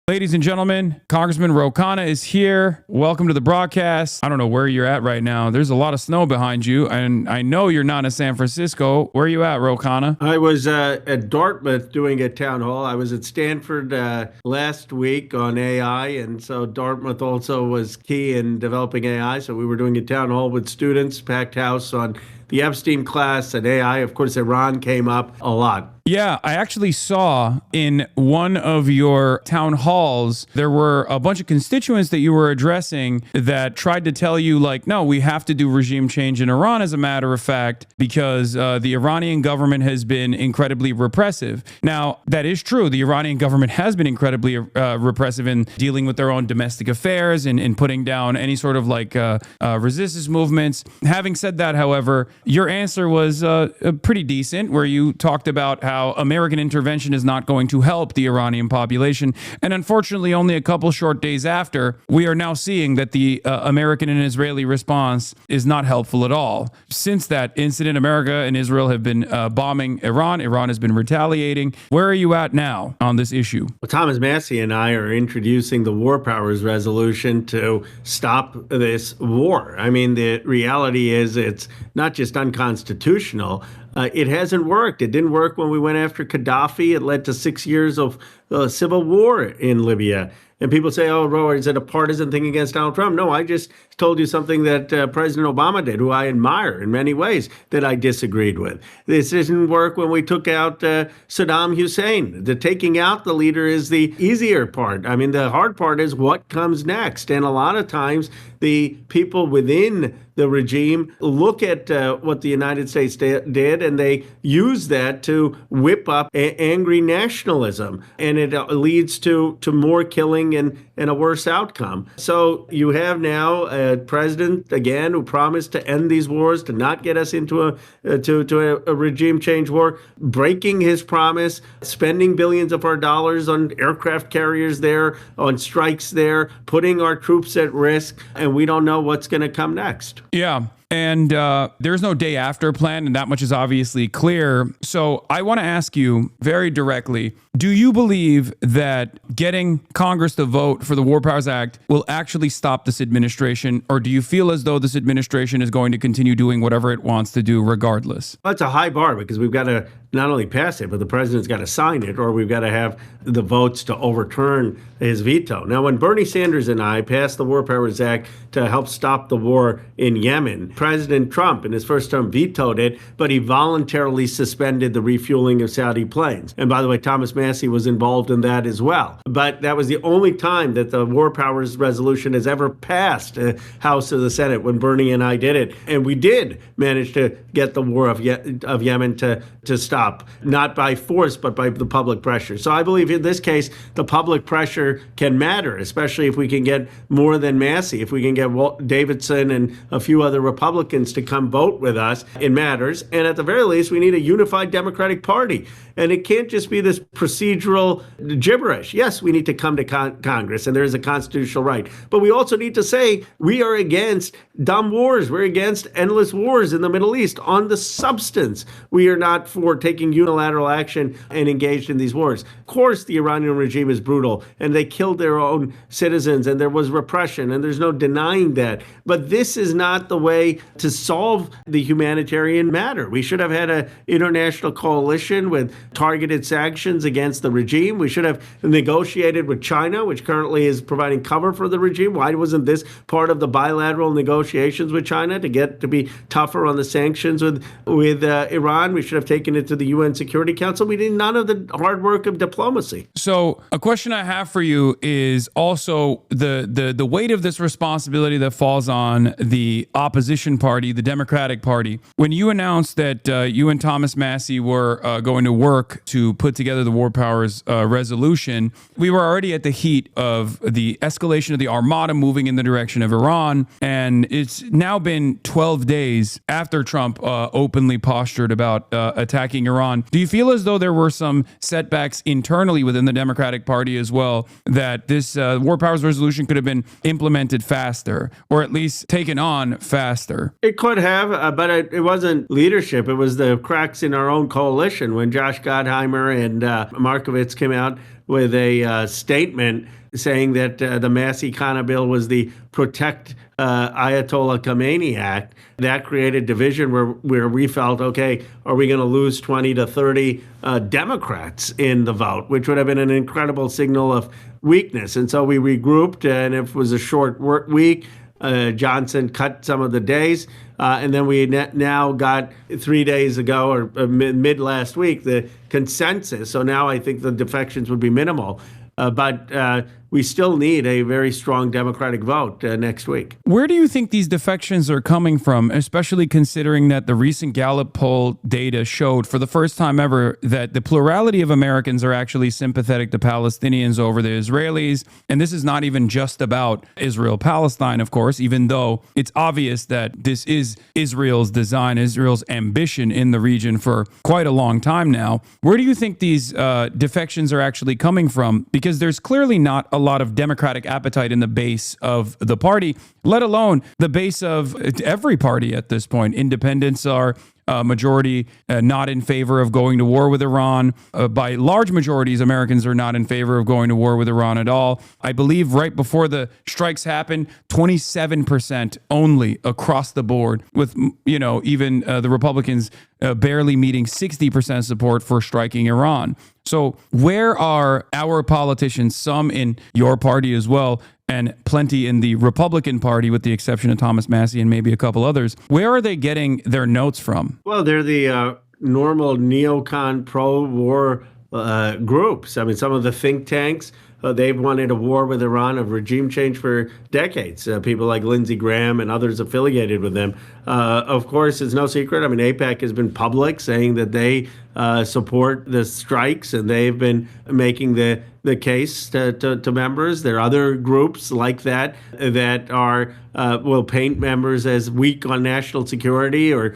Ladies and gentlemen, Congressman Khanna is here. Welcome to the broadcast. I don't know where you're at right now. There's a lot of snow behind you, and I know you're not in San Francisco. Where are you at, Khanna? I was at Dartmouth doing a town hall. I was at Stanford last week on AI, and so Dartmouth also was key in developing AI. So we were doing a town hall with students, packed house on the Epstein class and AI. Of course, Iran came up a lot. Yeah, I actually saw in one of your town halls, there were a bunch of constituents that you were addressing that tried to tell you, like, no, we have to do regime change in Iran, as a matter of fact, because the Iranian government has been incredibly repressive. Now, that is true. The Iranian government has been incredibly repressive in dealing with their own domestic affairs and in putting down any sort of resistance movements. Having said that, however, your answer was pretty decent, where you talked about how American intervention is not going to help the Iranian population. And unfortunately, only a couple short days after, we are now seeing that the American and Israeli response is not helpful at all. Since that incident, America and Israel have been bombing Iran. Iran has been retaliating. Where are you at now on this issue? Well, Thomas Massie and I are introducing the War Powers Resolution to stop this war. I mean, the reality is it's not just unconstitutional. It hasn't worked. It didn't work when we went after Gaddafi. It led to 6 years of civil war in Libya. And people say, oh, Roy, is it a partisan thing against Donald Trump? No, I just told you something that President Obama did, who I admire in many ways, that I disagreed with. This didn't work when we took out Saddam Hussein. The taking out the leader is the easier part. I mean, the hard part is what comes next. And a lot of times the people within the regime look at what the United States did, and they use that to whip up angry nationalism. And it leads to more killing and a worse outcome. So you have now a president, again, who promised to end these wars, to not get us into a regime change war, breaking his promise, spending billions of our dollars on aircraft carriers there, on strikes there, putting our troops at risk, and we don't know what's going to come next. Yeah. And there's no day after plan, and that much is obviously clear. So I want to ask you very directly, do you believe that getting Congress to vote for the War Powers Act will actually stop this administration, or do you feel as though this administration is going to continue doing whatever it wants to do regardless? Well, it's a high bar because we've got to not only pass it, but the president's got to sign it, or we've got to have the votes to overturn his veto. Now, when Bernie Sanders and I passed the War Powers Act to help stop the war in Yemen, President Trump in his first term vetoed it, but he voluntarily suspended the refueling of Saudi planes. And by the way, Thomas Massie was involved in that as well. But that was the only time that the War Powers Resolution has ever passed the House or the Senate, when Bernie and I did it. And we did manage to get the war of Yemen to stop, not by force, but by the public pressure. So I believe in this case, the public pressure can matter, especially if we can get more than Massie. If we can get Walt Davidson and a few other Republicans to come vote with us, it matters. And at the very least, we need a unified Democratic Party. And it can't just be this procedural gibberish. Yes, we need to come to Congress, and there is a constitutional right. But we also need to say we are against dumb wars. We're against endless wars in the Middle East. On the substance, we are not for taking unilateral action and engaged in these wars. Of course, the Iranian regime is brutal, and they killed their own citizens, and there was repression, and there's no denying that. But this is not the way to solve the humanitarian matter. We should have had an international coalition with targeted sanctions against the regime. We should have negotiated with China, which currently is providing cover for the regime. Why wasn't this part of the bilateral negotiations with China to be tougher on the sanctions with Iran? We should have taken it to the UN Security Council. We did none of the hard work of diplomacy. So a question I have for you is also the weight of this responsibility that falls on the opposition party, the Democratic Party. When you announced that you and Thomas Massie were going to work to put together the War Powers resolution, we were already at the heat of the escalation of the Armada moving in the direction of Iran. And it's now been 12 days after Trump openly postured about attacking Iran. Do you feel as though there were some setbacks internally within the Democratic Party as well, that this War Powers resolution could have been implemented faster, or at least taken on faster? It could have, but it wasn't leadership. It was the cracks in our own coalition when Josh Gottheimer and Markovitz came out with a statement saying that the Massey Khanna bill was the Protect Ayatollah Khamenei Act. That created division where we felt, okay, are we going to lose 20 to 30 Democrats in the vote, which would have been an incredible signal of weakness. And so we regrouped, and it was a short work week. Johnson cut some of the days. And then we now got 3 days ago or mid last week the consensus. So now I think the defections would be minimal. But we still need a very strong Democratic vote next week. Where do you think these defections are coming from, especially considering that the recent Gallup poll data showed for the first time ever that the plurality of Americans are actually sympathetic to Palestinians over the Israelis? And this is not even just about Israel-Palestine, of course, even though it's obvious that this is Israel's design, Israel's ambition in the region for quite a long time now. Where do you think these defections are actually coming from? Because there's clearly not a lot of Democratic appetite in the base of the party, let alone the base of every party at this point. Independents are majority not in favor of going to war with Iran. By large majorities, Americans are not in favor of going to war with Iran at all. I believe right before the strikes happened, 27% only across the board, with even the Republicans barely meeting 60% support for striking Iran. So where are our politicians, some in your party as well, and plenty in the Republican Party, with the exception of Thomas Massie and maybe a couple others, where are they getting their notes from? Well, they're the normal neocon pro-war groups. I mean, some of the think tanks, they've wanted a war with Iran, of regime change for decades. People like Lindsey Graham and others affiliated with them. Of course, it's no secret. I mean, AIPAC has been public saying that they support the strikes, and they've been making the case to members. There are other groups like that that are will paint members as weak on national security or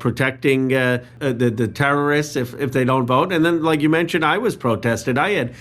protecting the terrorists if they don't vote. And then, like you mentioned, I was protested. I had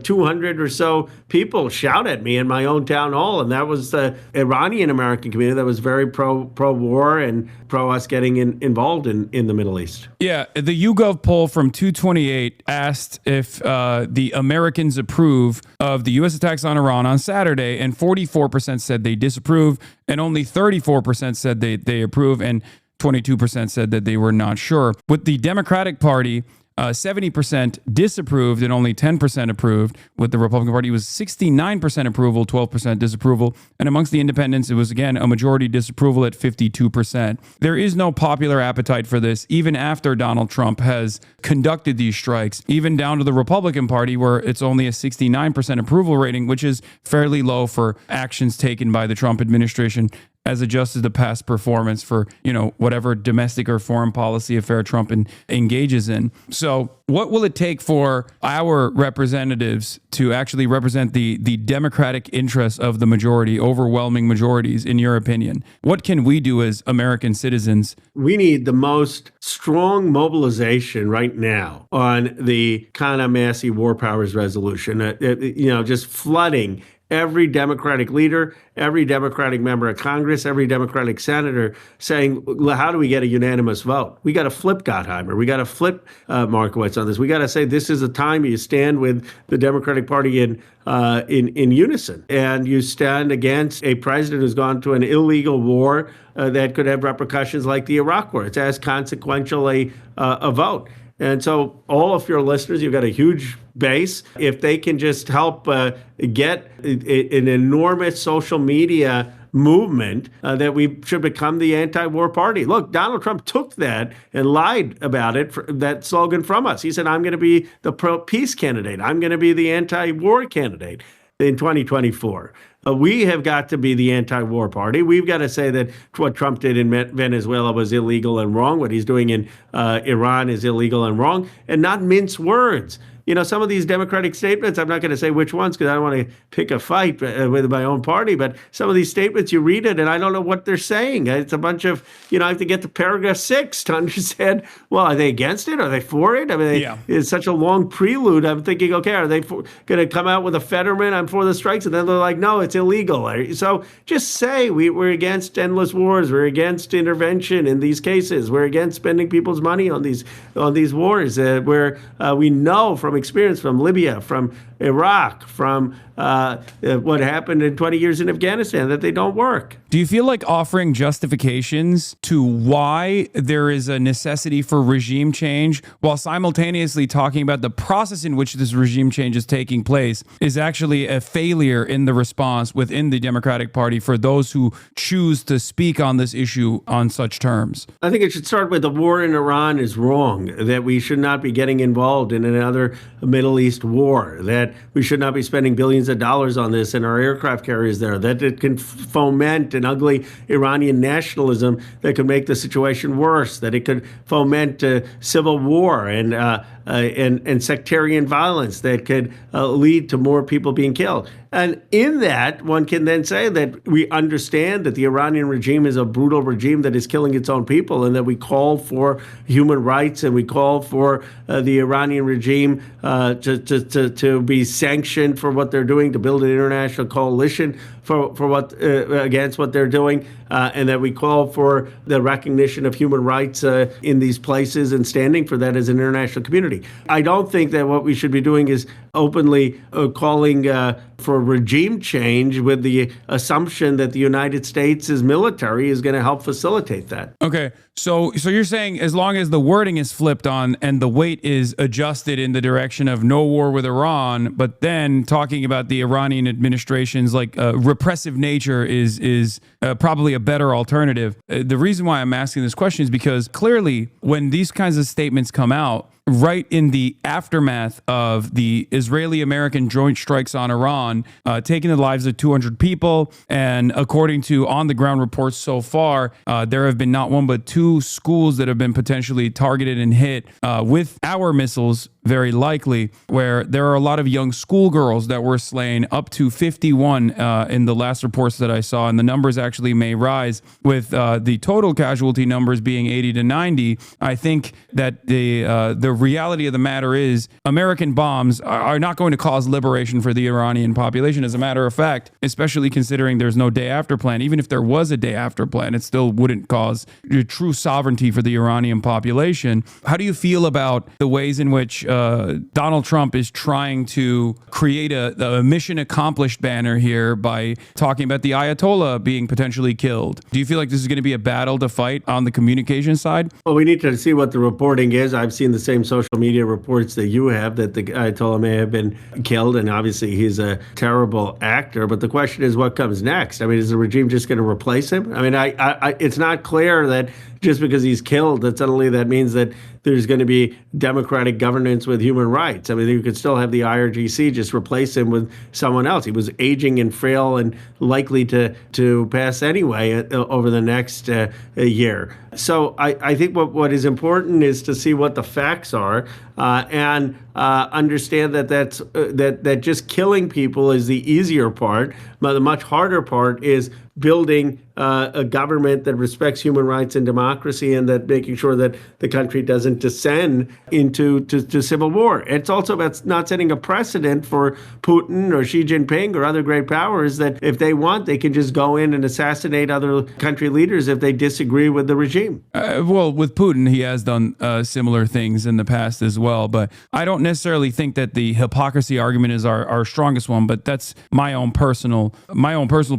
200 or so people shout at me in my own town hall, and that was the Iranian American community that was very pro-war and pro us getting involved in the Middle East. Yeah, the YouGov poll from 228 asked if the Americans approve of the U.S. attacks on Iran on Saturday, and 44% said they disapprove, and only 34% said they approve, and 22% said that they were not sure. With the Democratic Party, 70% disapproved and only 10% approved. With the Republican Party, it was 69% approval, 12% disapproval. And amongst the independents, it was, again, a majority disapproval at 52%. There is no popular appetite for this, even after Donald Trump has conducted these strikes, even down to the Republican Party, where it's only a 69% approval rating, which is fairly low for actions taken by the Trump administration as adjusted to past performance for, whatever domestic or foreign policy affair Trump engages in. So what will it take for our representatives to actually represent the democratic interests of the majority, overwhelming majorities, in your opinion? What can we do as American citizens? We need the most strong mobilization right now on the Khanna Massey War Powers Resolution, just flooding every Democratic leader, every Democratic member of Congress, every Democratic senator saying, how do we get a unanimous vote? We got to flip Gottheimer. We got to flip Markowitz on this. We got to say this is a time you stand with the Democratic Party in unison, and you stand against a president who's gone to an illegal war that could have repercussions like the Iraq War. It's as consequential a vote. And so all of your listeners, you've got a huge base. If they can just help get an enormous social media movement that we should become the anti-war party. Look, Donald Trump took that and lied about it, that slogan from us. He said, I'm going to be the pro-peace candidate. I'm going to be the anti-war candidate in 2024. We have got to be the anti-war party. We've got to say that what Trump did in Venezuela was illegal and wrong. What he's doing in Iran is illegal and wrong, and not mince words. Some of these Democratic statements, I'm not going to say which ones because I don't want to pick a fight with my own party, but some of these statements, you read it and I don't know what they're saying. It's a bunch of, I have to get to paragraph 6 to understand, well, are they against it? Are they for it? I mean, It's such a long prelude. I'm thinking, okay, are they going to come out with a Fetterman, I'm for the strikes? And then they're like, no, it's illegal. So just say we're against endless wars. We're against intervention in these cases. We're against spending people's money on these wars where we know from experience from Libya, from Iraq, from what happened in 20 years in Afghanistan, that they don't work. Do you feel like offering justifications to why there is a necessity for regime change while simultaneously talking about the process in which this regime change is taking place is actually a failure in the response within the Democratic Party for those who choose to speak on this issue on such terms? I think it should start with the war in Iran is wrong, that we should not be getting involved in another Middle East war, that we should not be spending billions of dollars on this and our aircraft carriers there, that it can foment an ugly Iranian nationalism that could make the situation worse, that it could foment civil war and sectarian violence that could lead to more people being killed. And in that, one can then say that we understand that the Iranian regime is a brutal regime that is killing its own people, and that we call for human rights and we call for the Iranian regime to be sanctioned for what they're doing, to build an international coalition for what against what they're doing, and that we call for the recognition of human rights in these places and standing for that as an international community. I don't think that what we should be doing is openly calling for regime change with the assumption that the United States' military is going to help facilitate that. Okay, so you're saying as long as the wording is flipped on and the weight is adjusted in the direction of no war with Iran, but then talking about the Iranian administration's repressive nature is probably a better alternative. The reason why I'm asking this question is because clearly when these kinds of statements come out, right in the aftermath of the Israeli-American joint strikes on Iran, taking the lives of 200 people. And according to on-the-ground reports so far, there have been not one but two schools that have been potentially targeted and hit with our missiles, very likely, where there are a lot of young schoolgirls that were slain, up to 51 in the last reports that I saw. And the numbers actually may rise with the total casualty numbers being 80 to 90. I think that the reality of the matter is American bombs are not going to cause liberation for the Iranian population. As a matter of fact, especially considering there's no day after plan, even if there was a day after plan, it still wouldn't cause true sovereignty for the Iranian population. How do you feel about the ways in which Donald Trump is trying to create a mission accomplished banner here by talking about the Ayatollah being potentially killed? Do you feel like this is going to be a battle to fight on the communication side? Well, we need to see what the reporting is. I've seen the same social media reports that you have, that the Ayatollah may have been killed, and obviously he's a terrible actor. But the question is, what comes next? I mean, is the regime just going to replace him? I mean, it's not clear that just because he's killed, that suddenly that means that there's going to be democratic governance with human rights. I mean, you could still have the IRGC, just replace him with someone else. He was aging and frail and likely to pass anyway over the next year. So I think what is important is to see what the facts are and understand that just killing people is the easier part. But the much harder part is building a government that respects human rights and democracy, and that making sure that the country doesn't descend into civil war. It's also about not setting a precedent for Putin or Xi Jinping or other great powers that if they want, they can just go in and assassinate other country leaders if they disagree with the regime. Well, with Putin, he has done similar things in the past as well. But I don't necessarily think that the hypocrisy argument is our strongest one. But that's my own personal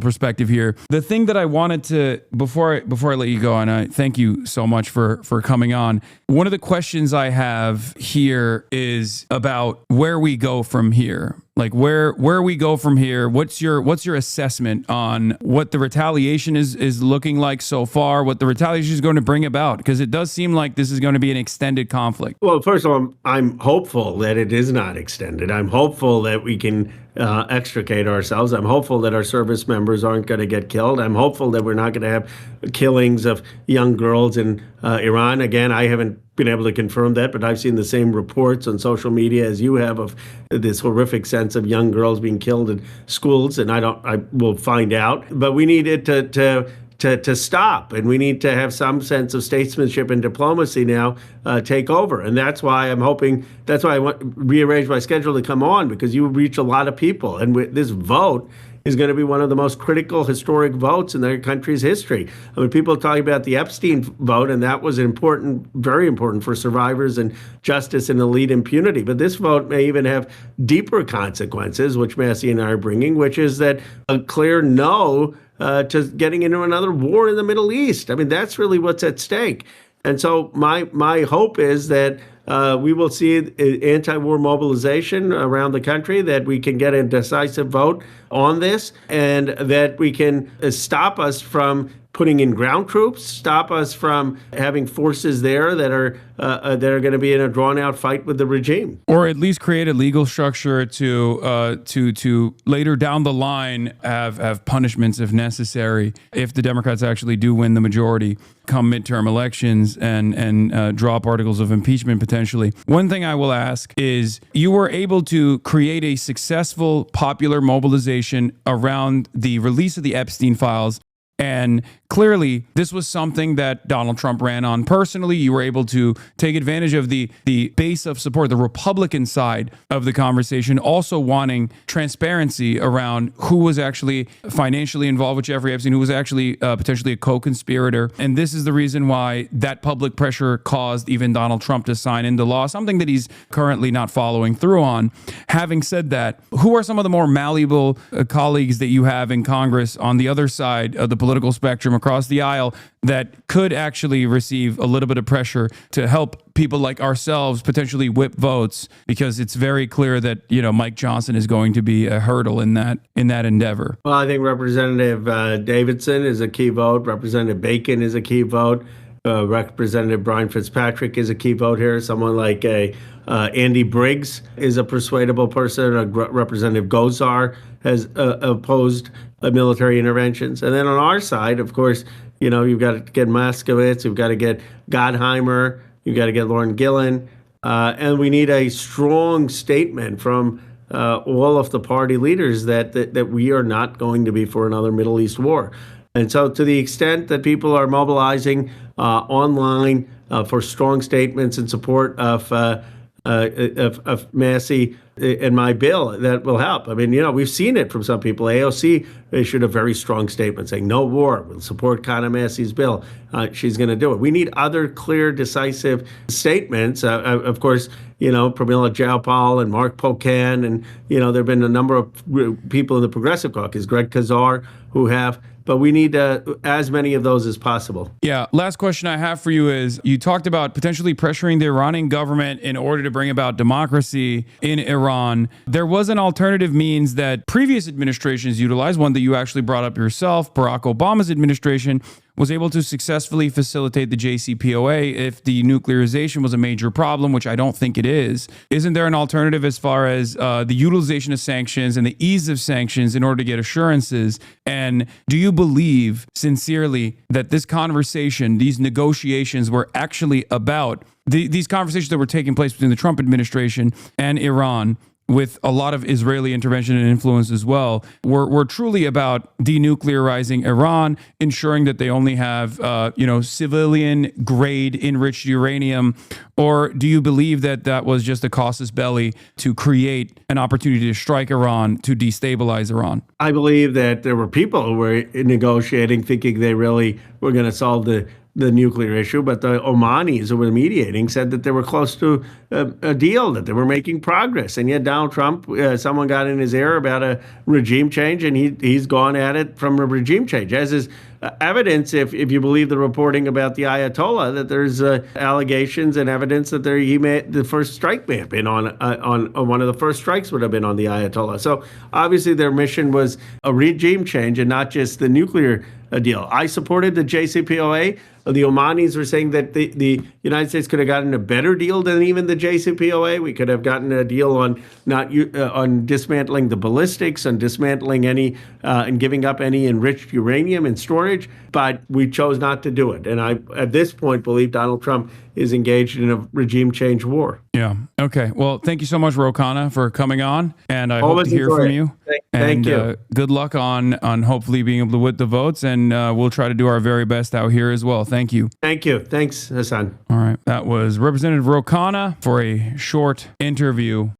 perspective here. The thing that I wanted to, before I let you go, and I thank you so much for coming on. One of the questions I have here is about where we go from here. Like where we go from here. What's your assessment on what the retaliation is looking like so far? What the retaliation is going to bring about? Because it does seem like this is going to be an extended conflict. Well, first of all, I'm hopeful that it is not extended. I'm hopeful that we can extricate ourselves. I'm hopeful that our service members aren't going to get killed. I'm hopeful that we're not going to have killings of young girls in Iran. Again, I haven't been able to confirm that, but I've seen the same reports on social media as you have of this horrific sense of young girls being killed in schools, and I will find out. But we need it to stop, and we need to have some sense of statesmanship and diplomacy now take over. And that's why I'm hoping, that's why I rearranged my schedule to come on, because you reach a lot of people. And this vote is going to be one of the most critical historic votes in their country's history. I mean, people talk about the Epstein vote, and that was important, very important for survivors and justice and elite impunity. But this vote may even have deeper consequences, which Massey and I are bringing, which is that a clear no to getting into another war in the Middle East. I mean, that's really what's at stake. And so my hope is that we will see anti-war mobilization around the country, that we can get a decisive vote on this, and that we can stop us from putting in ground troops, stop us from having forces there that are going to be in a drawn-out fight with the regime, or at least create a legal structure to later down the line have punishments if necessary, if the Democrats actually do win the majority come midterm elections and drop articles of impeachment potentially. One thing I will ask is, you were able to create a successful popular mobilization around the release of the Epstein files. And clearly, this was something that Donald Trump ran on personally. You were able to take advantage of the base of support, the Republican side of the conversation, also wanting transparency around who was actually financially involved with Jeffrey Epstein, who was actually potentially a co-conspirator. And this is the reason why that public pressure caused even Donald Trump to sign into law, something that he's currently not following through on. Having said that, who are some of the more malleable colleagues that you have in Congress on the other side of the political spectrum across the aisle that could actually receive a little bit of pressure to help people like ourselves potentially whip votes? Because it's very clear that, you know, Mike Johnson is going to be a hurdle in that endeavor. Well, I think Representative Davidson is a key vote. Representative Bacon is a key vote. Representative Brian Fitzpatrick is a key vote here. Someone like Andy Briggs is a persuadable person. Representative Gosar has opposed military interventions. And then on our side, of course, you know, you've got to get Moskowitz, you've got to get Gottheimer, you've got to get Lauren Gillen, and we need a strong statement from all of the party leaders that we are not going to be for another Middle East war. And so to the extent that people are mobilizing online for strong statements in support of Massey and my bill, that will help. I mean, you know, we've seen it from some people. AOC issued a very strong statement saying no war, we'll support Khanna Massey's bill. She's going to do it. We need other clear, decisive statements. Of course, you know, Pramila Jayapal and Mark Pocan, and, you know, there have been a number of people in the Progressive Caucus, Greg Kazar, who have. But we need as many of those as possible. Yeah. Last question I have for you is, you talked about potentially pressuring the Iranian government in order to bring about democracy in Iran. There was an alternative means that previous administrations utilized, one that you actually brought up yourself. Barack Obama's administration was able to successfully facilitate the JCPOA if the nuclearization was a major problem, which I don't think it is. Isn't there an alternative as far as the utilization of sanctions and the ease of sanctions in order to get assurances? And do you believe sincerely that this conversation, these negotiations were actually about these conversations that were taking place between the Trump administration and Iran, with a lot of Israeli intervention and influence as well, were truly about denuclearizing Iran, ensuring that they only have, civilian-grade enriched uranium? Or do you believe that that was just a casus belli to create an opportunity to strike Iran, to destabilize Iran? I believe that there were people who were negotiating, thinking they really were going to solve the nuclear issue, but the Omanis who were mediating said that they were close to a deal, that they were making progress. And yet Donald Trump, someone got in his ear about a regime change, and he's gone at it from a regime change, as is evidence, if you believe the reporting about the Ayatollah, that there's allegations and evidence that the first strike may have been on one of the first strikes would have been on the Ayatollah. So obviously their mission was a regime change and not just the nuclear deal. I supported the JCPOA. The Omanis were saying that the United States could have gotten a better deal than even the JCPOA. We could have gotten a deal on on dismantling the ballistics, on dismantling any and giving up any enriched uranium in storage, but we chose not to do it. And I, at this point, believe Donald Trump is engaged in a regime change war. Yeah. Okay. Well, thank you so much, Khanna, for coming on, and I hope to hear from you. Thank you. Good luck on hopefully being able to whip the votes, and we'll try to do our very best out here as well. Thank you. Thank you. Thanks, Hasan. All right. That was Representative Khanna for a short interview.